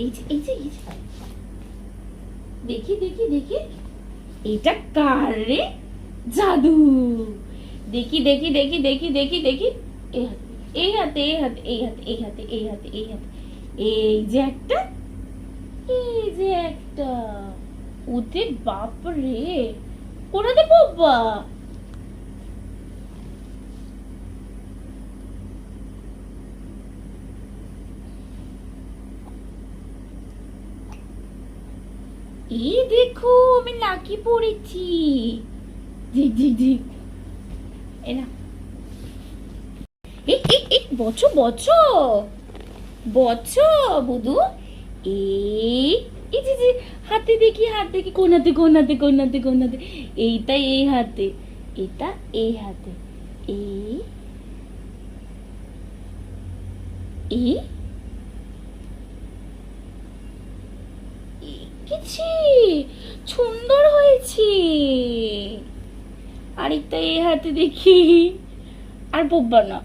এই যে দেখি দেখি দেখি, এটা কার রে? জাদু। দেখি দেখি দেখি দেখি দেখি দেখি, এই হাতে এই হাতে এই হাতে এই হাতে এই হাতে এই হাতে, এই যে একটা, এই যে একটা। ওতে বাপ রে, কোনাতে বাবা। এই দেখো, আমি লাকি পড়েছি। ঝিক ঝিক ঝিক। এ না, এই বছো বছো বছো বুধু। এই এই যে যে, হাতে দেখি হাত দেখি, কোনাতে কোনাতে কোনাতে কোনাতে, এইটা এই হাতে, এটা এই হাতে, এই এই এঁকেছি, সুন্দর হয়েছে। আরেকটা এই হাতে দেখি, আর পোব্বা না।